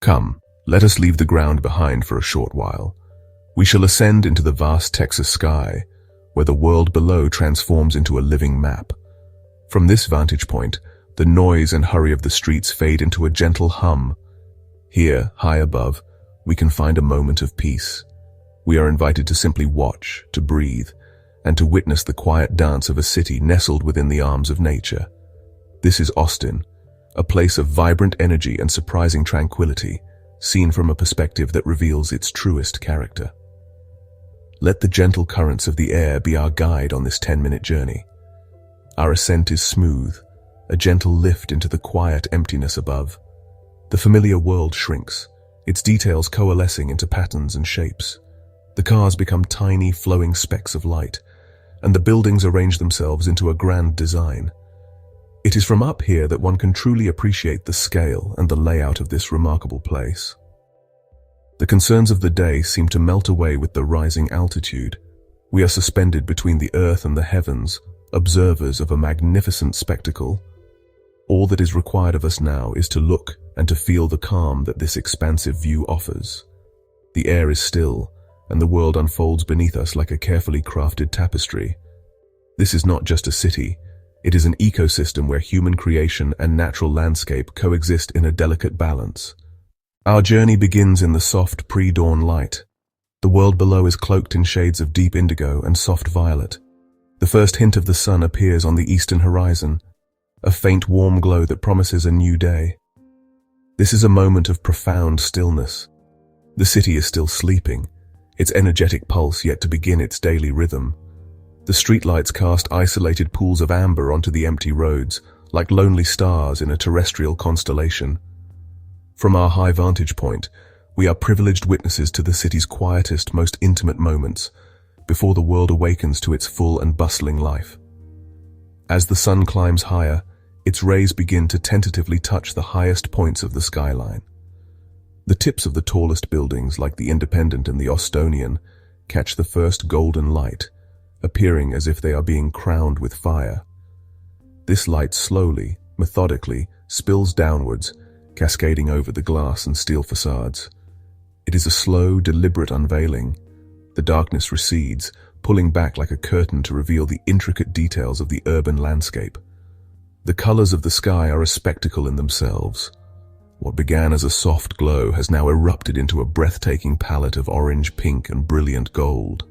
Come, let us leave the ground behind for a short while. We shall ascend into the vast Texas sky, where the world below transforms into a living map. From this vantage point, the noise and hurry of the streets fade into a gentle hum. Here, high above, we can find a moment of peace. We are invited to simply watch, to breathe, and to witness the quiet dance of a city nestled within the arms of nature. This is Austin, a place of vibrant energy and surprising tranquility, seen from a perspective that reveals its truest character. Let the gentle currents of the air be our guide on this 10-minute journey. Our ascent is smooth, a gentle lift into the quiet emptiness above. The familiar world shrinks, its details coalescing into patterns and shapes. The cars become tiny, flowing specks of light, and the buildings arrange themselves into a grand design. It is from up here that one can truly appreciate the scale and the layout of this remarkable place. The concerns of the day seem to melt away with the rising altitude. We are suspended between the earth and the heavens, observers of a magnificent spectacle. All that is required of us now is to look and to feel the calm that this expansive view offers. The air is still, and the world unfolds beneath us like a carefully crafted tapestry. This is not just a city, it is an ecosystem where human creation and natural landscape coexist in a delicate balance. Our journey begins in the soft pre-dawn light. The world below is cloaked in shades of deep indigo and soft violet. The first hint of the sun appears on the eastern horizon, a faint warm glow that promises a new day. This is a moment of profound stillness. The city is still sleeping, its energetic pulse yet to begin its daily rhythm. The streetlights cast isolated pools of amber onto the empty roads, like lonely stars in a terrestrial constellation. From our high vantage point, we are privileged witnesses to the city's quietest, most intimate moments, before the world awakens to its full and bustling life. As the sun climbs higher, its rays begin to tentatively touch the highest points of the skyline. The tips of the tallest buildings, like the Independent and the Austonian, catch the first golden light, appearing as if they are being crowned with fire. This light slowly, methodically, spills downwards, cascading over the glass and steel facades. It is a slow, deliberate unveiling. The darkness recedes, pulling back like a curtain to reveal the intricate details of the urban landscape. The colors of the sky are a spectacle in themselves. What began as a soft glow has now erupted into a breathtaking palette of orange, pink, and brilliant gold.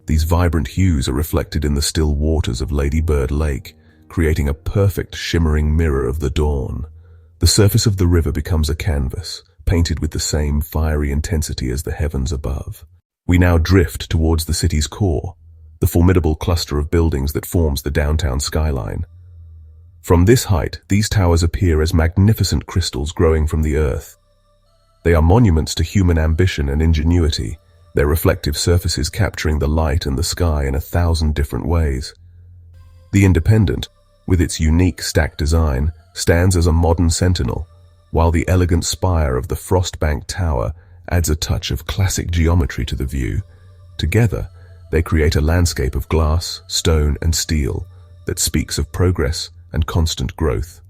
These vibrant hues are reflected in the still waters of Lady Bird Lake, creating a perfect shimmering mirror of the dawn. The surface of the river becomes a canvas, painted with the same fiery intensity as the heavens above. We now drift towards the city's core, the formidable cluster of buildings that forms the downtown skyline. From this height, these towers appear as magnificent crystals growing from the earth. They are monuments to human ambition and ingenuity, their reflective surfaces capturing the light and the sky in 1,000 different ways. The Independent, with its unique stacked design, stands as a modern sentinel, while the elegant spire of the Frostbank Tower adds a touch of classic geometry to the view. Together, they create a landscape of glass, stone, and steel that speaks of progress and constant growth.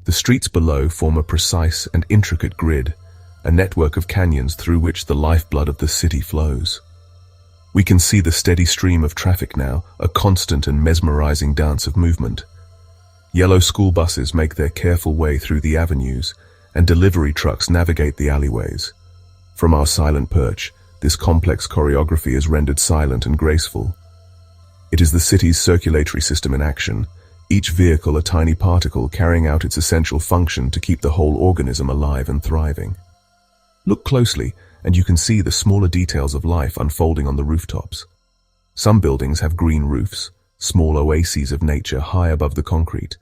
The streets below form a precise and intricate grid, a network of canyons through which the lifeblood of the city flows. We can see the steady stream of traffic now, a constant and mesmerizing dance of movement. Yellow school buses make their careful way through the avenues, and delivery trucks navigate the alleyways. From our silent perch, this complex choreography is rendered silent and graceful. It is the city's circulatory system in action, each vehicle a tiny particle carrying out its essential function to keep the whole organism alive and thriving. Look closely, and you can see the smaller details of life unfolding on the rooftops. Some buildings have green roofs, small oases of nature high above the concrete.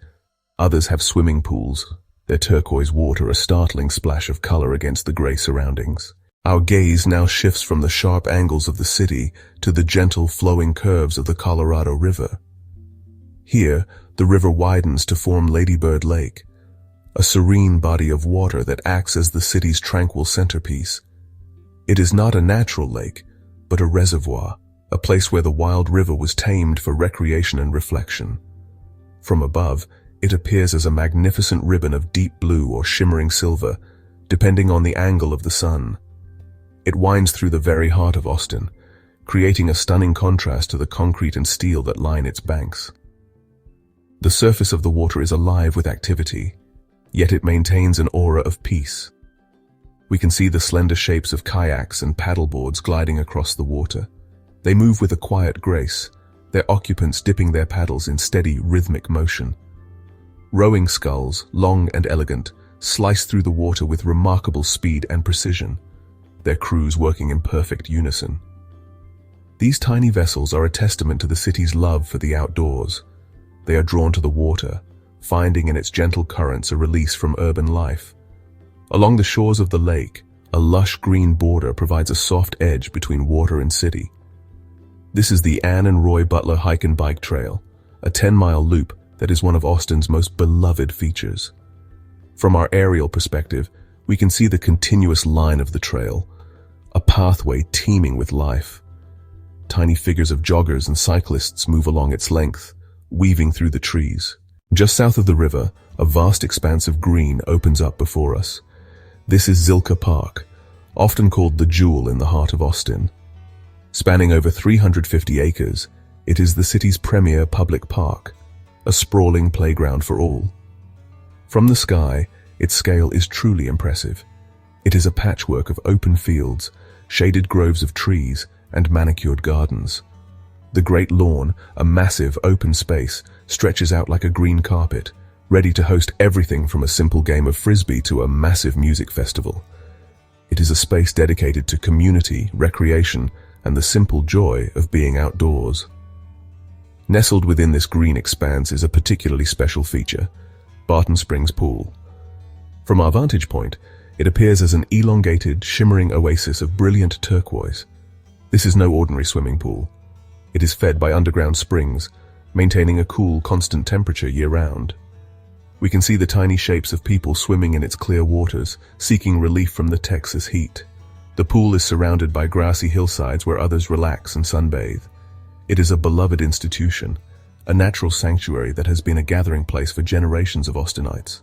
Others have swimming pools, their turquoise water a startling splash of color against the gray surroundings. Our gaze now shifts from the sharp angles of the city to the gentle flowing curves of the Colorado River. Here, the river widens to form Lady Bird Lake, a serene body of water that acts as the city's tranquil centerpiece. It is not a natural lake, but a reservoir, a place where the wild river was tamed for recreation and reflection. From above, it appears as a magnificent ribbon of deep blue or shimmering silver, depending on the angle of the sun. It winds through the very heart of Austin, creating a stunning contrast to the concrete and steel that line its banks. The surface of the water is alive with activity, yet it maintains an aura of peace. We can see the slender shapes of kayaks and paddleboards gliding across the water. They move with a quiet grace, their occupants dipping their paddles in steady, rhythmic motion. Rowing sculls, long and elegant, slice through the water with remarkable speed and precision, their crews working in perfect unison. These tiny vessels are a testament to the city's love for the outdoors. They are drawn to the water, finding in its gentle currents a release from urban life. Along the shores of the lake, a lush green border provides a soft edge between water and city. This is the Ann and Roy Butler Hike and Bike Trail, a 10-mile loop that is one of Austin's most beloved features. From our aerial perspective, we can see the continuous line of the trail, a pathway teeming with life. Tiny figures of joggers and cyclists move along its length, weaving through the trees. Just south of the river, a vast expanse of green opens up before us. This is Zilker Park, often called the Jewel in the heart of Austin. Spanning over 350 acres, it is the city's premier public park, a sprawling playground for all. From the sky, its scale is truly impressive. It is a patchwork of open fields, shaded groves of trees, and manicured gardens. The Great Lawn, a massive open space, stretches out like a green carpet, ready to host everything from a simple game of frisbee to a massive music festival. It is a space dedicated to community, recreation, and the simple joy of being outdoors. Nestled within this green expanse is a particularly special feature, Barton Springs Pool. From our vantage point, it appears as an elongated, shimmering oasis of brilliant turquoise. This is no ordinary swimming pool. It is fed by underground springs, maintaining a cool, constant temperature year-round. We can see the tiny shapes of people swimming in its clear waters, seeking relief from the Texas heat. The pool is surrounded by grassy hillsides where others relax and sunbathe. It is a beloved institution, a natural sanctuary that has been a gathering place for generations of Austinites.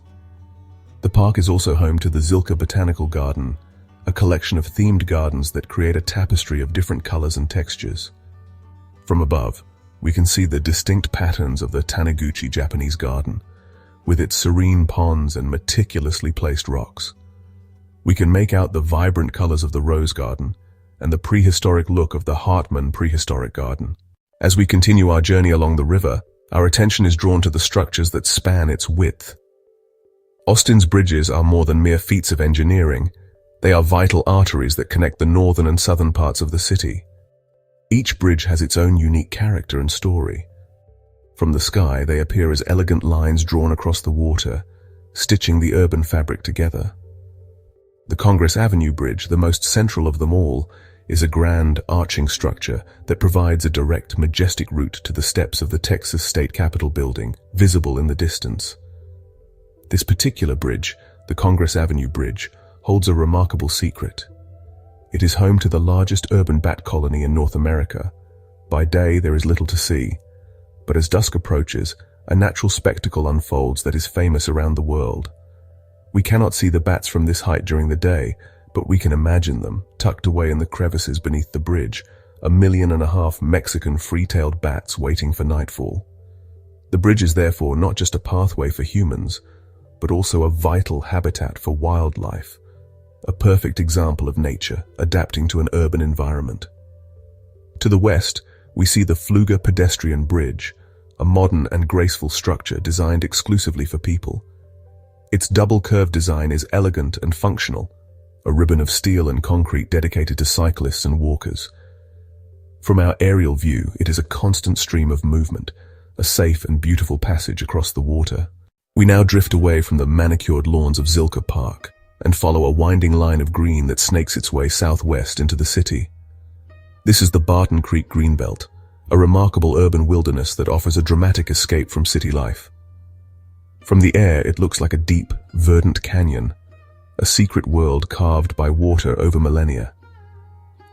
The park is also home to the Zilker Botanical Garden, a collection of themed gardens that create a tapestry of different colors and textures. From above, we can see the distinct patterns of the Taniguchi Japanese garden, with its serene ponds and meticulously placed rocks. We can make out the vibrant colors of the Rose Garden and the prehistoric look of the Hartman Prehistoric Garden. As we continue our journey along the river, our attention is drawn to the structures that span its width. Austin's bridges are more than mere feats of engineering. They are vital arteries that connect the northern and southern parts of the city. Each bridge has its own unique character and story. From the sky, they appear as elegant lines drawn across the water, stitching the urban fabric together. The Congress Avenue Bridge, the most central of them all, is a grand, arching structure that provides a direct, majestic route to the steps of the Texas State Capitol building, visible in the distance. This particular bridge, the Congress Avenue Bridge, holds a remarkable secret. It is home to the largest urban bat colony in North America. By day, there is little to see, but as dusk approaches, a natural spectacle unfolds that is famous around the world. We cannot see the bats from this height during the day, but we can imagine them, tucked away in the crevices beneath the bridge, 1.5 million Mexican free-tailed bats waiting for nightfall. The bridge is therefore not just a pathway for humans, but also a vital habitat for wildlife, a perfect example of nature adapting to an urban environment. To the west, we see the Fluger Pedestrian Bridge, a modern and graceful structure designed exclusively for people. Its double curve design is elegant and functional, a ribbon of steel and concrete dedicated to cyclists and walkers. From our aerial view, it is a constant stream of movement, a safe and beautiful passage across the water. We now drift away from the manicured lawns of Zilker Park and follow a winding line of green that snakes its way southwest into the city. This is the Barton Creek Greenbelt, a remarkable urban wilderness that offers a dramatic escape from city life. From the air, it looks like a deep, verdant canyon, a secret world carved by water over millennia.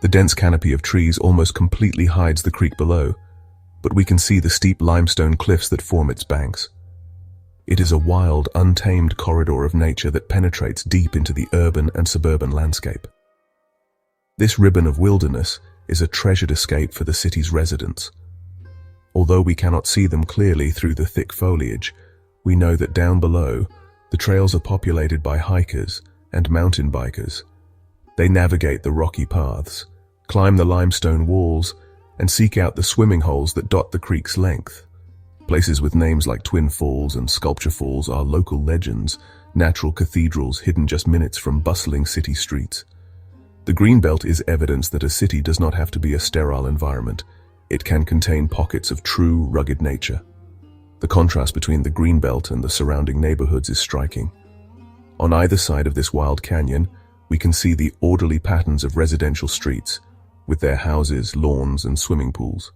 The dense canopy of trees almost completely hides the creek below, but we can see the steep limestone cliffs that form its banks. It is a wild, untamed corridor of nature that penetrates deep into the urban and suburban landscape. This ribbon of wilderness is a treasured escape for the city's residents. Although we cannot see them clearly through the thick foliage, we know that down below, the trails are populated by hikers and mountain bikers. They navigate the rocky paths, climb the limestone walls, and seek out the swimming holes that dot the creek's length. Places with names like Twin Falls and Sculpture Falls are local legends, natural cathedrals hidden just minutes from bustling city streets. The Greenbelt is evidence that a city does not have to be a sterile environment. It can contain pockets of true, rugged nature. The contrast between the Greenbelt and the surrounding neighborhoods is striking. On either side of this wild canyon, we can see the orderly patterns of residential streets, with their houses, lawns, and swimming pools.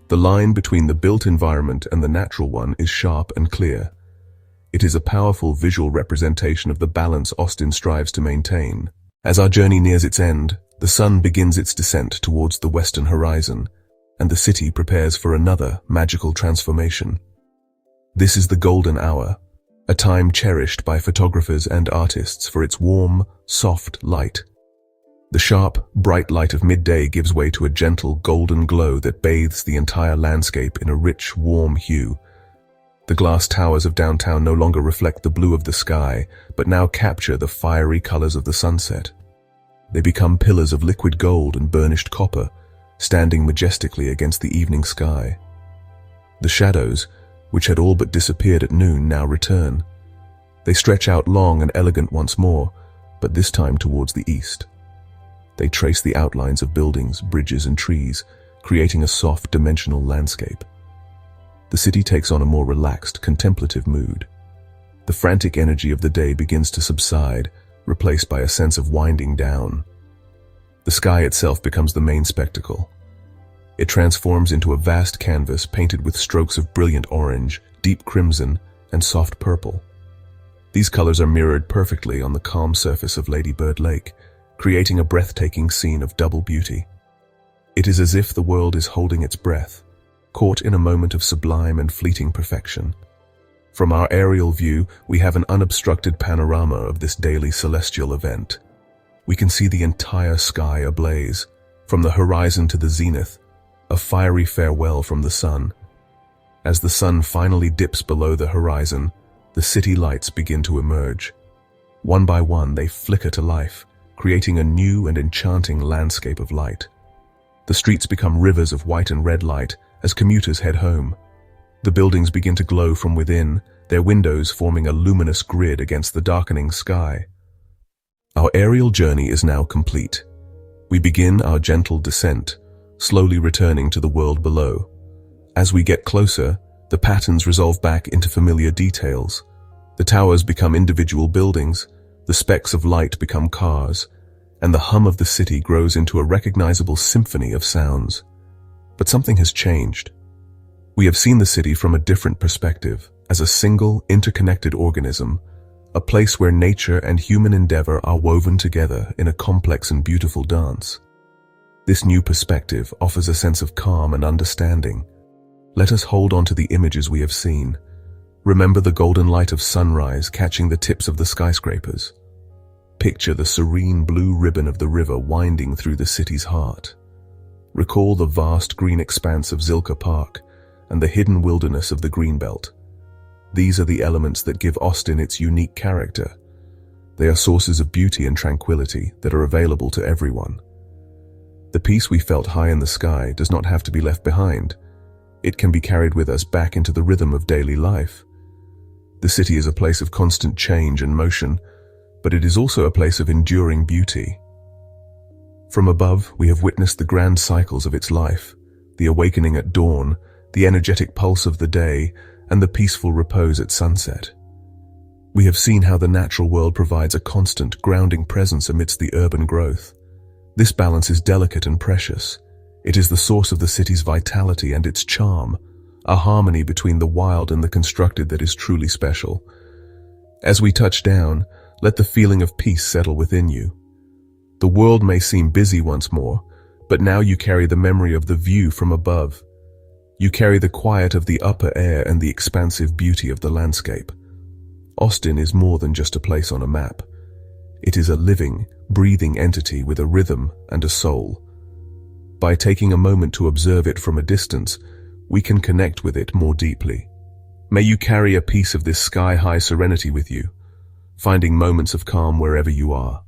The line between the built environment and the natural one is sharp and clear. It is a powerful visual representation of the balance Austin strives to maintain. As our journey nears its end, the sun begins its descent towards the western horizon, and the city prepares for another magical transformation. This is the golden hour, a time cherished by photographers and artists for its warm, soft light. The sharp, bright light of midday gives way to a gentle golden glow that bathes the entire landscape in a rich, warm hue. The glass towers of downtown no longer reflect the blue of the sky, but now capture the fiery colors of the sunset. They become pillars of liquid gold and burnished copper, standing majestically against the evening sky. The shadows, which had all but disappeared at noon, now return. They stretch out long and elegant once more, but this time towards the east. They trace the outlines of buildings, bridges, and trees, creating a soft, dimensional landscape. The city takes on a more relaxed, contemplative mood. The frantic energy of the day begins to subside, replaced by a sense of winding down. The sky itself becomes the main spectacle. It transforms into a vast canvas painted with strokes of brilliant orange, deep crimson, and soft purple. These colors are mirrored perfectly on the calm surface of Lady Bird Lake, creating a breathtaking scene of double beauty. It is as if the world is holding its breath, caught in a moment of sublime and fleeting perfection. From our aerial view, we have an unobstructed panorama of this daily celestial event. We can see the entire sky ablaze, from the horizon to the zenith, a fiery farewell from the sun. As the sun finally dips below the horizon, the city lights begin to emerge. One by one, they flicker to life, creating a new and enchanting landscape of light. The streets become rivers of white and red light as commuters head home. The buildings begin to glow from within, their windows forming a luminous grid against the darkening sky. Our aerial journey is now complete. We begin our gentle descent, slowly returning to the world below. As we get closer, the patterns resolve back into familiar details. The towers become individual buildings, the specks of light become cars, and the hum of the city grows into a recognizable symphony of sounds. But something has changed. We have seen the city from a different perspective, as a single, interconnected organism, a place where nature and human endeavor are woven together in a complex and beautiful dance. This new perspective offers a sense of calm and understanding. Let us hold on to the images we have seen. Remember the golden light of sunrise catching the tips of the skyscrapers. Picture the serene blue ribbon of the river winding through the city's heart. Recall the vast green expanse of Zilker Park and the hidden wilderness of the Greenbelt. These are the elements that give Austin its unique character. They are sources of beauty and tranquility that are available to everyone. The peace we felt high in the sky does not have to be left behind. It can be carried with us back into the rhythm of daily life. The city is a place of constant change and motion, but it is also a place of enduring beauty. From above, we have witnessed the grand cycles of its life, the awakening at dawn, the energetic pulse of the day, and the peaceful repose at sunset. We have seen how the natural world provides a constant, grounding presence amidst the urban growth. This balance is delicate and precious. It is the source of the city's vitality and its charm, a harmony between the wild and the constructed that is truly special. As we touch down, let the feeling of peace settle within you. The world may seem busy once more, but now you carry the memory of the view from above. You carry the quiet of the upper air and the expansive beauty of the landscape. Austin is more than just a place on a map. It is a living, breathing entity with a rhythm and a soul. By taking a moment to observe it from a distance, we can connect with it more deeply. May you carry a piece of this sky-high serenity with you, finding moments of calm wherever you are.